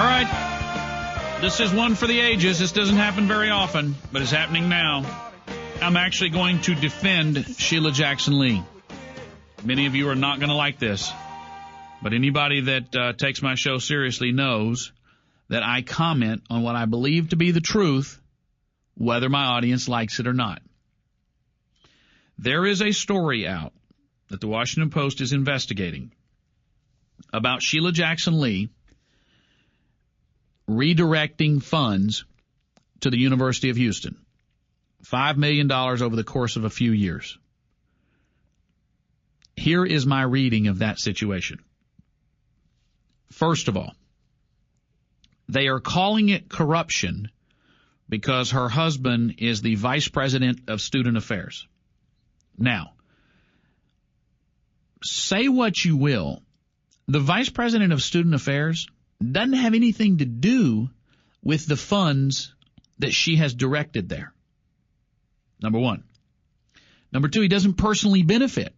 right. This is one for the ages. This doesn't happen very often, but it's happening now. I'm actually going to defend Sheila Jackson Lee. Many of you are not going to like this, but anybody that takes my show seriously knows that I comment on what I believe to be the truth, whether my audience likes it or not. There is a story out that the Washington Post is investigating about Sheila Jackson Lee redirecting funds to the University of Houston. $5 million over the course of a few years. Here is my reading of that situation. First of all, they are calling it corruption because her husband is the vice president of student affairs. Now, say what you will, the vice president of student affairs doesn't have anything to do with the funds that she has directed there. Number one. Number two, he doesn't personally benefit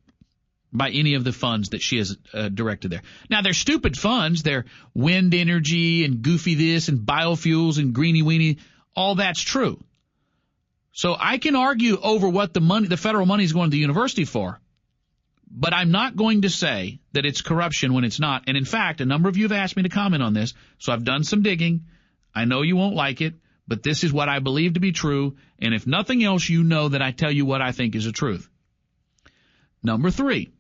by any of the funds that she has directed there. Now, they're stupid funds. They're wind energy and goofy this and biofuels and greeny weeny. All that's true. So I can argue over what the federal money is going to the university for, but I'm not going to say that it's corruption when it's not. And in fact, a number of you have asked me to comment on this, so I've done some digging. I know you won't like it, but this is what I believe to be true, and if nothing else, you know that I tell you what I think is the truth. Number three,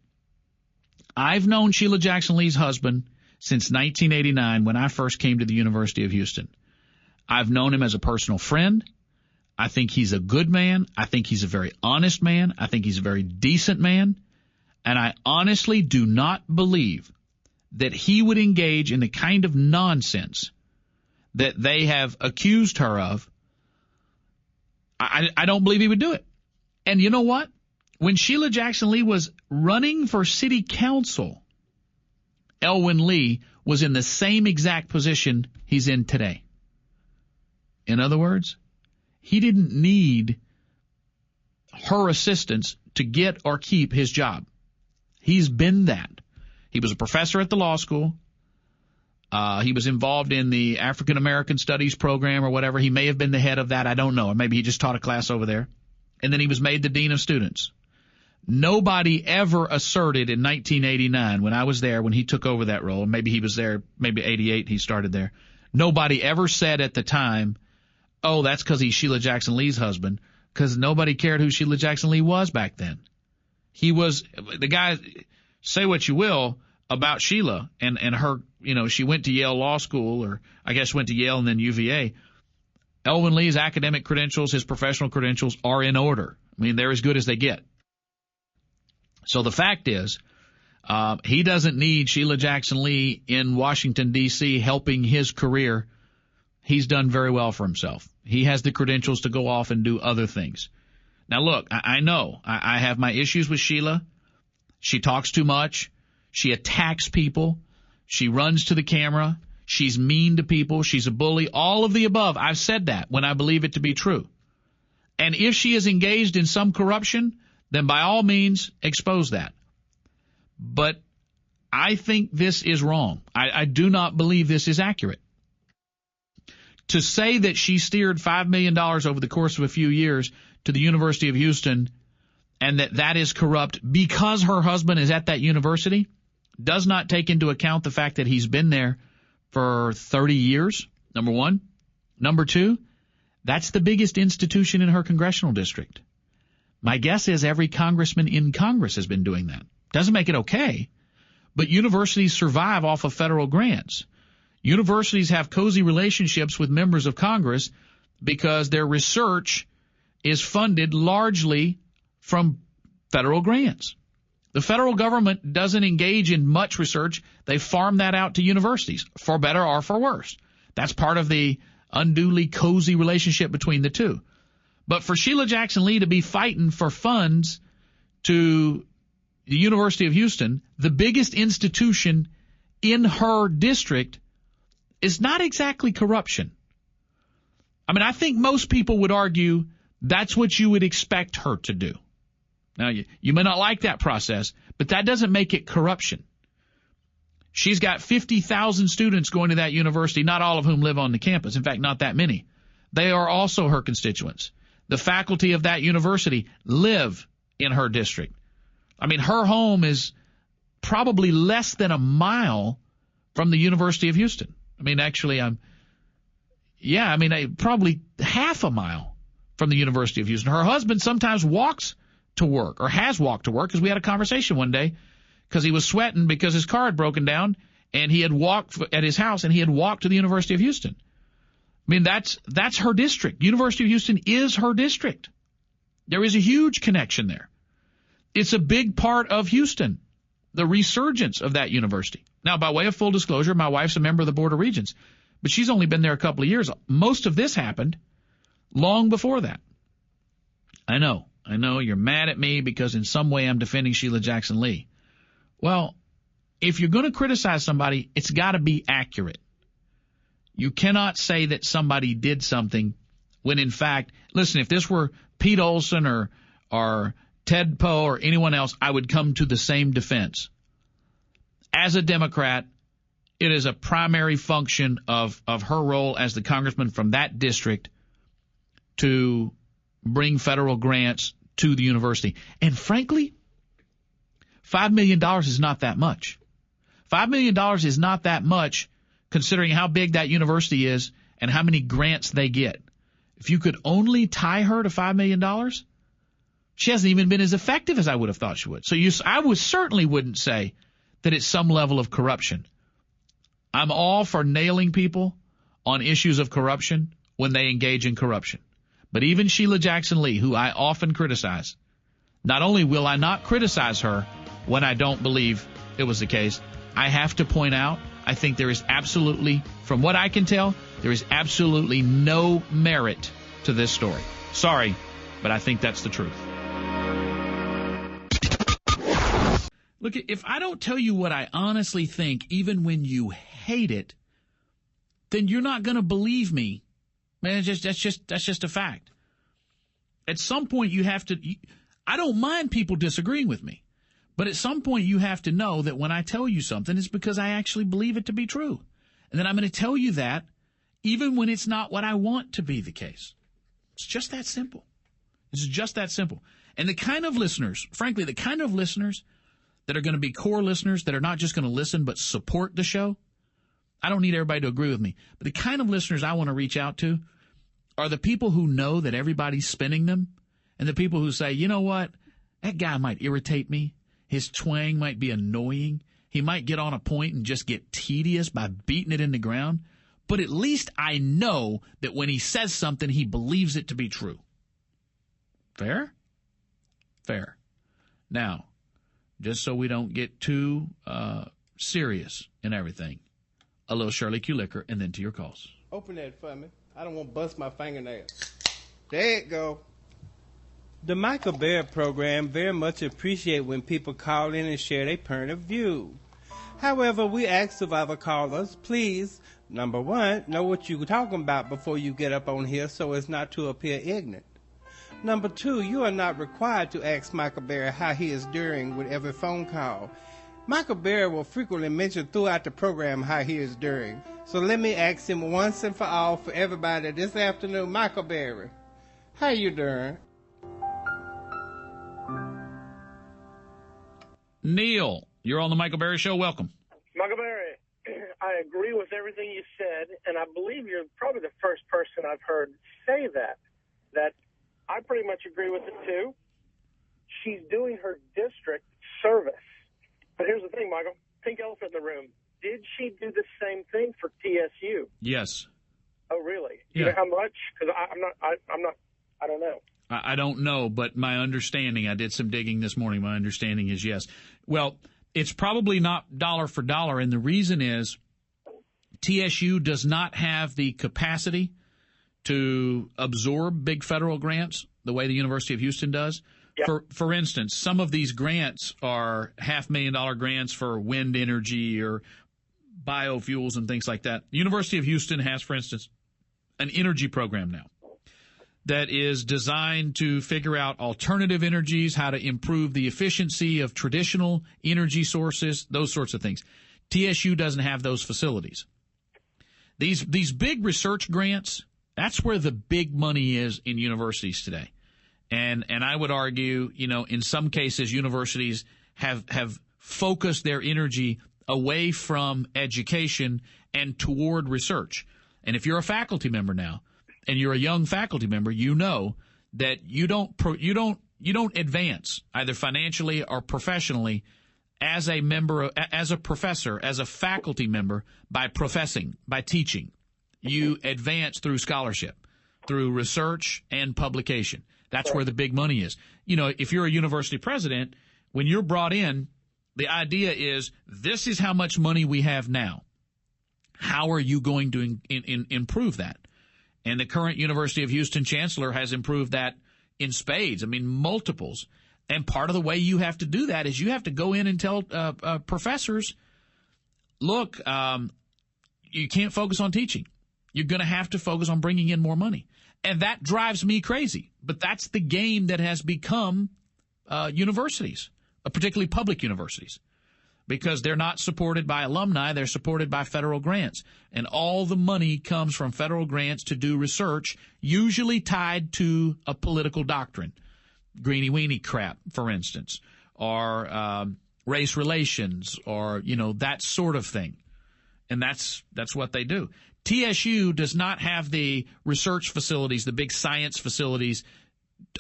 I've known Sheila Jackson Lee's husband since 1989 when I first came to the University of Houston. I've known him as a personal friend. I think he's a good man. I think he's a very honest man. I think he's a very decent man. And I honestly do not believe that he would engage in the kind of nonsense that they have accused her of. I don't believe he would do it. And you know what? When Sheila Jackson Lee was running for city council, Elwyn Lee was in the same exact position he's in today. In other words, he didn't need her assistance to get or keep his job. He's been that. He was a professor at the law school. He was involved in the African American Studies program or whatever. He may have been the head of that. I don't know. Or maybe he just taught a class over there. And then he was made the dean of students. Nobody ever asserted in 1989 when I was there, when he took over that role, maybe he was there, maybe 88 he started there. Nobody ever said at the time, oh, that's because he's Sheila Jackson Lee's husband, because nobody cared who Sheila Jackson Lee was back then. He was the guy. Say what you will about Sheila and her, she went to Yale Law School, or I guess went to Yale and then UVA. Elwyn Lee's academic credentials, his professional credentials are in order. I mean, they're as good as they get. So the fact is, he doesn't need Sheila Jackson Lee in Washington, D.C. helping his career. He's done very well for himself. He has the credentials to go off and do other things. Now, look, I know I have my issues with Sheila. She talks too much. She attacks people. She runs to the camera. She's mean to people. She's a bully. All of the above. I've said that when I believe it to be true. And if she is engaged in some corruption, then by all means expose that. But I think this is wrong. I do not believe this is accurate. To say that she steered $5 million over the course of a few years to the University of Houston and that is corrupt because her husband is at that university does not take into account the fact that he's been there for 30 years, number one. Number two, that's the biggest institution in her congressional district. My guess is every congressman in Congress has been doing that. Doesn't make it okay, but universities survive off of federal grants. Universities have cozy relationships with members of Congress because their research is funded largely from federal grants. The federal government doesn't engage in much research. They farm that out to universities, for better or for worse. That's part of the unduly cozy relationship between the two. But for Sheila Jackson Lee to be fighting for funds to the University of Houston, the biggest institution in her district, is not exactly corruption. I mean, I think most people would argue that's what you would expect her to do. Now, you may not like that process, but that doesn't make it corruption. She's got 50,000 students going to that university, not all of whom live on the campus. In fact, not that many. They are also her constituents. The faculty of that university live in her district. I mean, her home is probably less than a mile from the University of Houston. I mean, actually, probably half a mile from the University of Houston. Her husband sometimes walks to work, or has walked to work, because we had a conversation one day because he was sweating because his car had broken down, and he had walked at his house, and he had walked to the University of Houston. I mean, that's her district. University of Houston is her district. There is a huge connection there. It's a big part of Houston, the resurgence of that university. Now, by way of full disclosure, my wife's a member of the Board of Regents, but she's only been there a couple of years. Most of this happened long before that. I know you're mad at me because in some way I'm defending Sheila Jackson Lee. Well, if you're going to criticize somebody, it's got to be accurate. You cannot say that somebody did something when, in fact, listen, if this were Pete Olson or Ted Poe or anyone else, I would come to the same defense. As a Democrat, it is a primary function of her role as the congressman from that district to bring federal grants to the university. And frankly, $5 million is not that much. $5 million is not that much considering how big that university is and how many grants they get. If you could only tie her to $5 million, she hasn't even been as effective as I would have thought she would. So I certainly wouldn't say that it's some level of corruption. I'm all for nailing people on issues of corruption when they engage in corruption. But even Sheila Jackson Lee, who I often criticize, not only will I not criticize her when I don't believe it was the case, I have to point out, I think there is absolutely, from what I can tell, there is absolutely no merit to this story. Sorry, but I think that's the truth. Look, if I don't tell you what I honestly think, even when you hate it, then you're not going to believe me. Man, that's just a fact. At some point you have to, I don't mind people disagreeing with me, but at some point you have to know that when I tell you something, it's because I actually believe it to be true. And then I'm going to tell you that even when it's not what I want to be the case. It's just that simple. It's just that simple. And the kind of listeners, frankly, the kind of listeners that are going to be core listeners that are not just going to listen but support the show, I don't need everybody to agree with me. But the kind of listeners I want to reach out to are the people who know that everybody's spinning them, and the people who say, you know what, that guy might irritate me. His twang might be annoying. He might get on a point and just get tedious by beating it in the ground. But at least I know that when he says something, he believes it to be true. Fair? Fair. Now, just so we don't get too serious in everything, a little Shirley Q. Liquor, and then to your calls. Open that for me. I don't want to bust my fingernail. There it go. The Michael Barrett program very much appreciate when people call in and share their point of view. However, we ask of our callers, please, number one, know what you're talking about before you get up on here so as not to appear ignorant. Number two, you are not required to ask Michael Barrett how he is doing with every phone call. Michael Barrett will frequently mention throughout the program how he is doing. So let me ask him once and for all for everybody this afternoon, Michael Barrett, how you doing? Neil, you're on the Michael Barrett Show. Welcome. Michael Barrett, I agree with everything you said, and I believe you're probably the first person I've heard say that I pretty much agree with it too. She's doing her district service. But here's the thing, Michael, pink elephant in the room. Did she do the same thing for TSU? Yes. Oh, really? Yeah. You know how much? Because I don't know. I don't know, but my understanding, I did some digging this morning, my understanding is yes. Well, it's probably not dollar for dollar, and the reason is TSU does not have the capacity to absorb big federal grants the way the University of Houston does. Yep. For instance, some of these grants are $500,000 grants for wind energy or biofuels and things like that. The University of Houston has, for instance, an energy program now that is designed to figure out alternative energies, how to improve the efficiency of traditional energy sources, those sorts of things. TSU doesn't have those facilities. These big research grants, that's where the big money is in universities today. And I would argue, in some cases, universities have focused their energy away from education and toward research. And if you're a faculty member now, and you're a young faculty member, you know that you don't advance either financially or professionally as a member, as a professor, as a faculty member by professing, by teaching. You advance through scholarship, through research and publication. That's where the big money is. If you're a university president, when you're brought in, the idea is this is how much money we have now. How are you going to improve that? And the current University of Houston chancellor has improved that in spades. I mean, multiples. And part of the way you have to do that is you have to go in and tell professors, look, you can't focus on teaching. You're going to have to focus on bringing in more money. And that drives me crazy. But that's the game that has become universities, particularly public universities, because they're not supported by alumni. They're supported by federal grants. And all the money comes from federal grants to do research, usually tied to a political doctrine. Greeny weenie crap, for instance, or race relations, or, that sort of thing. And that's what they do. TSU does not have the research facilities, the big science facilities,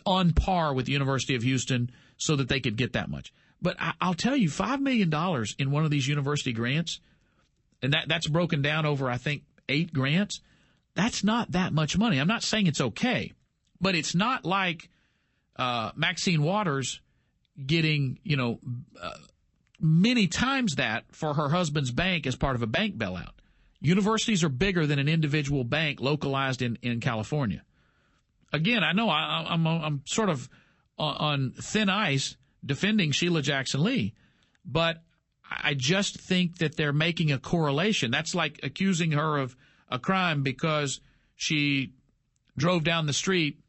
on par with the University of Houston so that they could get that much. But I'll tell you, $5 million in one of these university grants, and that's broken down over, I think, 8 grants, that's not that much money. I'm not saying it's okay, but it's not like Maxine Waters getting, many times that for her husband's bank as part of a bank bailout. Universities are bigger than an individual bank localized in California. Again, I know I'm sort of on thin ice defending Sheila Jackson Lee, but I just think that they're making a correlation. That's like accusing her of a crime because she drove down the street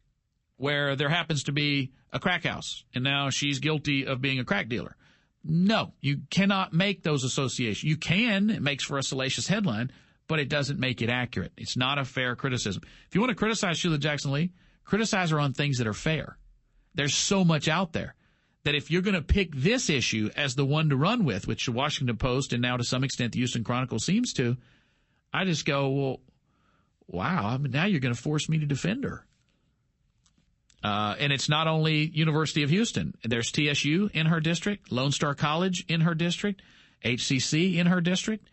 where there happens to be a crack house, and now she's guilty of being a crack dealer. No, you cannot make those associations. You can. It makes for a salacious headline, but it doesn't make it accurate. It's not a fair criticism. If you want to criticize Sheila Jackson Lee, criticize her on things that are fair. There's so much out there that if you're going to pick this issue as the one to run with, which the Washington Post and now to some extent the Houston Chronicle seems to, I just go, well, wow, I mean, now you're going to force me to defend her. And it's not only University of Houston. There's TSU in her district, Lone Star College in her district, HCC in her district.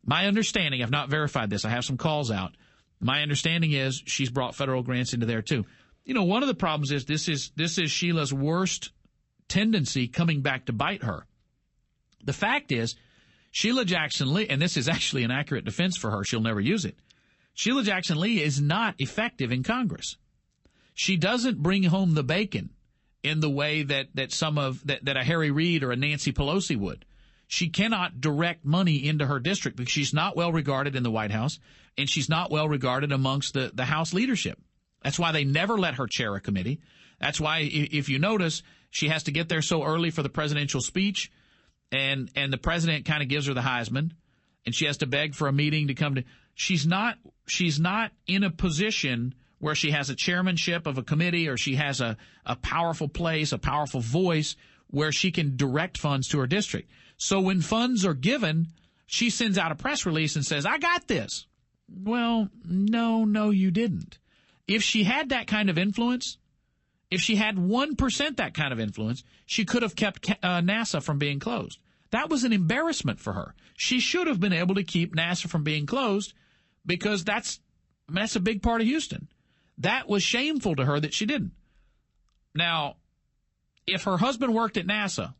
My understanding, I've not verified this, I have some calls out. My understanding is she's brought federal grants into there too. One of the problems is this is Sheila's worst tendency coming back to bite her. The fact is, Sheila Jackson Lee, and this is actually an accurate defense for her, she'll never use it. Sheila Jackson Lee is not effective in Congress. She doesn't bring home the bacon in the way that a Harry Reid or a Nancy Pelosi would. She cannot direct money into her district because she's not well regarded in the White House and she's not well regarded amongst the House leadership. That's why they never let her chair a committee. That's why, if you notice, she has to get there so early for the presidential speech, and the president kind of gives her the Heisman, and she has to beg for a meeting to come to. She's not in a position where she has a chairmanship of a committee or she has a powerful place, a powerful voice where she can direct funds to her district. So when funds are given, she sends out a press release and says, I got this. Well, no, you didn't. If she had that kind of influence, if she had 1% that kind of influence, she could have kept NASA from being closed. That was an embarrassment for her. She should have been able to keep NASA from being closed because that's a big part of Houston. That was shameful to her that she didn't. Now, if her husband worked at NASA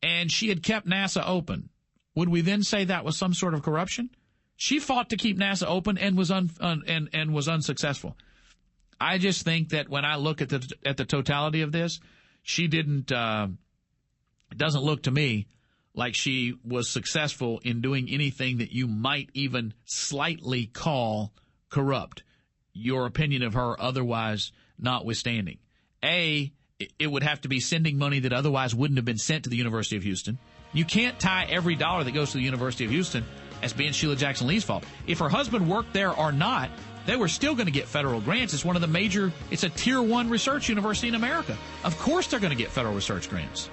and she had kept NASA open, would we then say that was some sort of corruption? She fought to keep NASA open and was was unsuccessful. I just think that when I look at the totality of this, she didn't. It doesn't look to me like she was successful in doing anything that you might even slightly call corrupt. Your opinion of her otherwise notwithstanding. A, it would have to be sending money that otherwise wouldn't have been sent to the University of Houston. You can't tie every dollar that goes to the University of Houston as being Sheila Jackson Lee's fault. If her husband worked there or not, they were still going to get federal grants. It's a tier 1 research university in America. Of course they're going to get federal research grants.